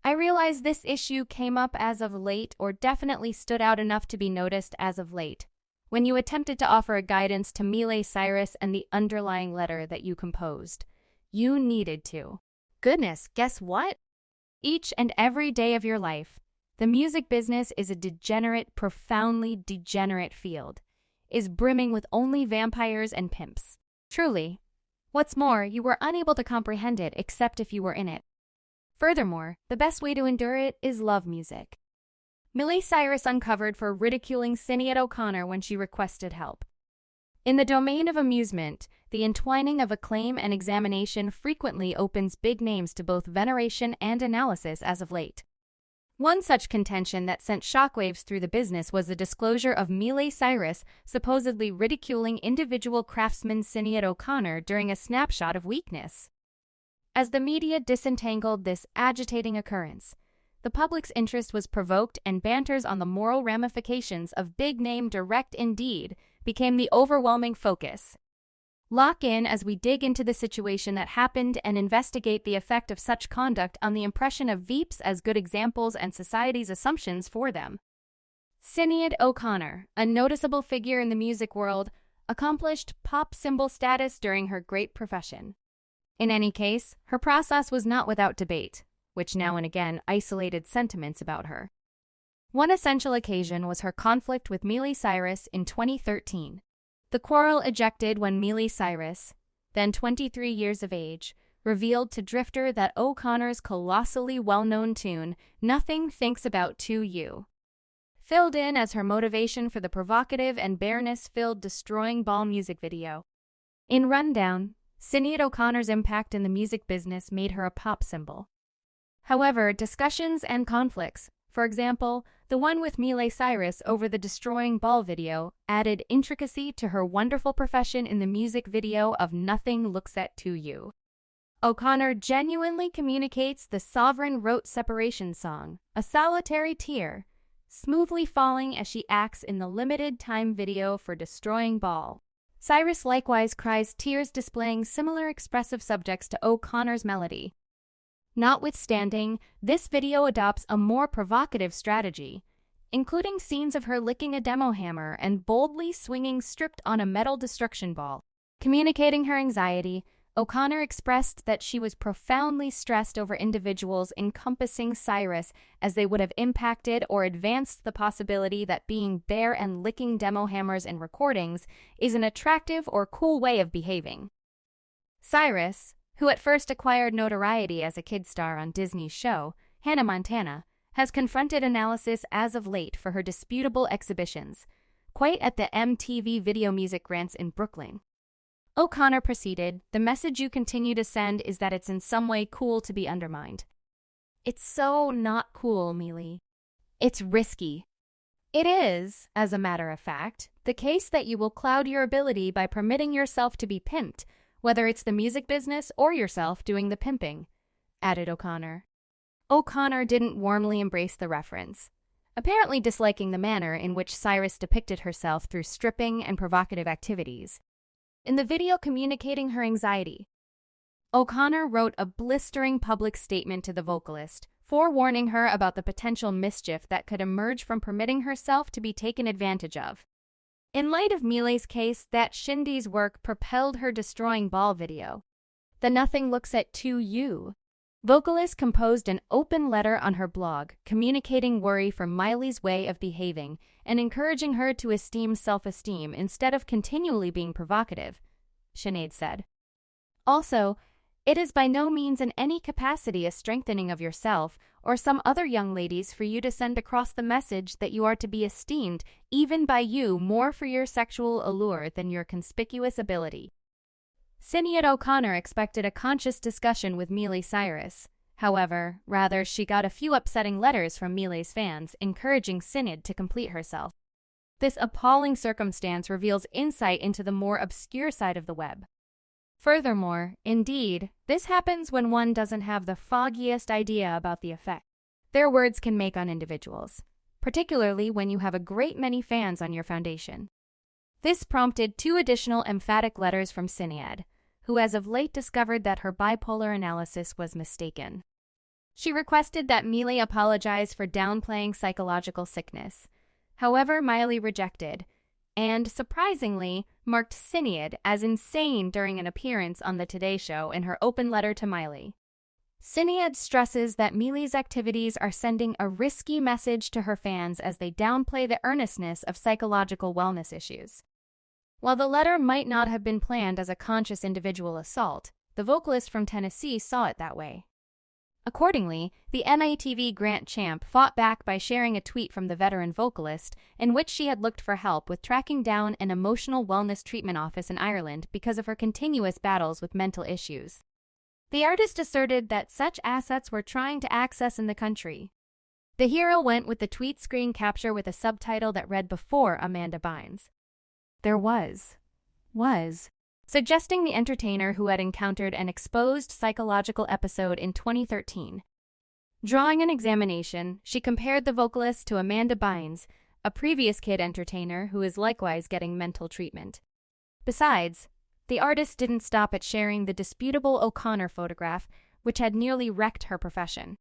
I realize this issue came up as of late or definitely stood out enough to be noticed as of late, when you attempted to offer a guidance to Miley Cyrus and the underlying letter that you composed. You needed to. Goodness, guess what? Each and every day of your life, the music business is a degenerate, profoundly degenerate field, is brimming with only vampires and pimps. Truly. What's more, you were unable to comprehend it except if you were in it. Furthermore, the best way to endure it is love music. Miley Cyrus uncovered for ridiculing Sinead O'Connor when she requested help. In the domain of amusement, the entwining of acclaim and examination frequently opens big names to both veneration and analysis as of late. One such contention that sent shockwaves through the business was the disclosure of Miley Cyrus supposedly ridiculing individual craftsman Sinead O'Connor during a snapshot of weakness. As the media disentangled this agitating occurrence, the public's interest was provoked and banters on the moral ramifications of big-name direct indeed became the overwhelming focus. Lock in as we dig into the situation that happened and investigate the effect of such conduct on the impression of Veeps as good examples and society's assumptions for them. Sinead O'Connor, a noticeable figure in the music world, accomplished pop symbol status during her great profession. In any case, her process was not without debate, which now and again isolated sentiments about her. One essential occasion was her conflict with Miley Cyrus in 2013. The quarrel ejected when Miley Cyrus, then 23 years of age, revealed to Drifter that O'Connor's colossally well-known tune, Nothing Thinks About 2U, filled in as her motivation for the provocative and bareness-filled Destroying Ball music video. In Rundown, Sinead O'Connor's impact in the music business made her a pop symbol. However, discussions and conflicts, for example, the one with Miley Cyrus over the Destroying Ball video, added intricacy to her wonderful profession in the music video of Nothing Looks at 2U. O'Connor genuinely communicates the Sovereign wrote separation song, A Solitary Tear, smoothly falling as she acts in the limited-time video for Destroying Ball. Cyrus likewise cries tears displaying similar expressive subjects to O'Connor's melody. Notwithstanding, this video adopts a more provocative strategy, including scenes of her licking a demo hammer and boldly swinging stripped on a metal destruction ball. Communicating her anxiety, O'Connor expressed that she was profoundly stressed over individuals encompassing Cyrus as they would have impacted or advanced the possibility that being bare and licking demo hammers in recordings is an attractive or cool way of behaving. Cyrus, who at first acquired notoriety as a kid star on Disney's show, Hannah Montana, has confronted analysis as of late for her disputable exhibitions, quite at the MTV Video Music Grants in Brooklyn. O'Connor proceeded, "The message you continue to send is that it's in some way cool to be undermined. It's so not cool, Miley. It's risky. It is, as a matter of fact, the case that you will cloud your ability by permitting yourself to be pimped, whether it's the music business or yourself doing the pimping," added O'Connor. O'Connor didn't warmly embrace the reference, apparently disliking the manner in which Cyrus depicted herself through stripping and provocative activities. In the video communicating her anxiety, O'Connor wrote a blistering public statement to the vocalist, forewarning her about the potential mischief that could emerge from permitting herself to be taken advantage of. In light of Miley's case, that shindy's work propelled her Destroying Ball video. The Nothing Looks at 2U. Vocalist composed an open letter on her blog, communicating worry for Miley's way of behaving and encouraging her to esteem self-esteem instead of continually being provocative, Sinead said. Also, it is by no means in any capacity a strengthening of yourself or some other young ladies for you to send across the message that you are to be esteemed even by you more for your sexual allure than your conspicuous ability. Sinead O'Connor expected a conscious discussion with Miley Cyrus. However, rather, she got a few upsetting letters from Miley's fans encouraging Sinead to complete herself. This appalling circumstance reveals insight into the more obscure side of the web. Furthermore, indeed, this happens when one doesn't have the foggiest idea about the effect their words can make on individuals, particularly when you have a great many fans on your foundation. This prompted 2 additional emphatic letters from Sinead, who as of late discovered that her bipolar analysis was mistaken. She requested that Miley apologize for downplaying psychological sickness. However, Miley rejected, and, surprisingly, marked Sinead as insane during an appearance on The Today Show in her open letter to Miley. Sinead stresses that Miley's activities are sending a risky message to her fans as they downplay the earnestness of psychological wellness issues. While the letter might not have been planned as a conscious individual assault, the vocalist from Tennessee saw it that way. Accordingly, the MTV Grant champ fought back by sharing a tweet from the veteran vocalist in which she had looked for help with tracking down an emotional wellness treatment office in Ireland because of her continuous battles with mental issues. The artist asserted that such assets were trying to access in the country. The hero went with the tweet screen capture with a subtitle that read before Amanda Bynes. There was, suggesting the entertainer who had encountered an exposed psychological episode in 2013. Drawing an examination, she compared the vocalist to Amanda Bynes, a previous kid entertainer who is likewise getting mental treatment. Besides, the artist didn't stop at sharing the disputable O'Connor photograph, which had nearly wrecked her profession.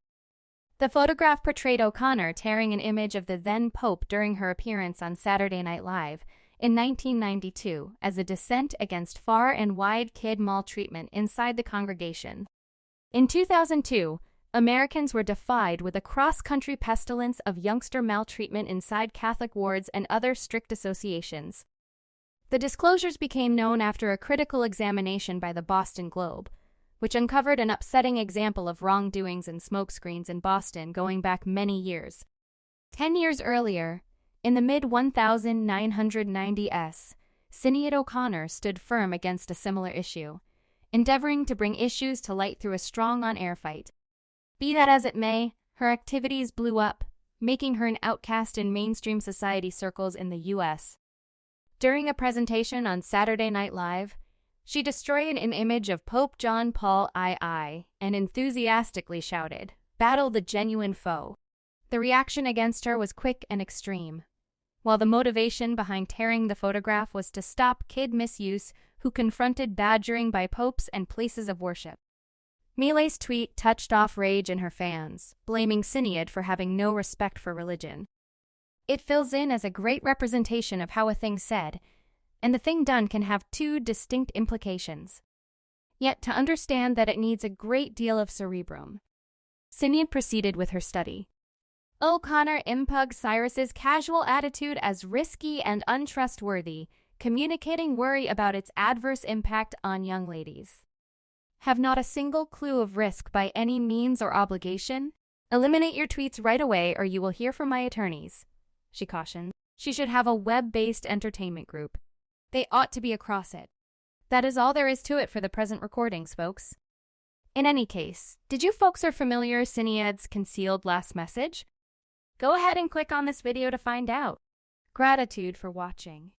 The photograph portrayed O'Connor tearing an image of the then Pope during her appearance on Saturday Night Live in 1992 as a dissent against far and wide kid maltreatment inside the congregation. In 2002, Americans were defied with a cross-country pestilence of youngster maltreatment inside Catholic wards and other strict associations. The disclosures became known after a critical examination by the Boston Globe, which uncovered an upsetting example of wrongdoings and smokescreens in Boston going back many years. 10 years earlier, in the mid-1990s, Sinead O'Connor stood firm against a similar issue, endeavoring to bring issues to light through a strong on-air fight. Be that as it may, her activities blew up, making her an outcast in mainstream society circles in the U.S. During a presentation on Saturday Night Live, she destroyed an image of Pope John Paul II and enthusiastically shouted, "Battle the genuine foe." The reaction against her was quick and extreme, while the motivation behind tearing the photograph was to stop kid misuse who confronted badgering by popes and places of worship. Miley's tweet touched off rage in her fans, blaming Sinead for having no respect for religion. It fills in as a great representation of how a thing said and the thing done can have two distinct implications. Yet to understand that it needs a great deal of cerebrum. Sinead proceeded with her study. O'Connor impugned Cyrus's casual attitude as risky and untrustworthy, communicating worry about its adverse impact on young ladies. Have not a single clue of risk by any means or obligation? Eliminate your tweets right away or you will hear from my attorneys, she cautioned. She should have a web-based entertainment group. They ought to be across it. That is all there is to it for the present recordings, folks. In any case, did you folks are familiar with Sinead's concealed last message? Go ahead and click on this video to find out. Gratitude for watching.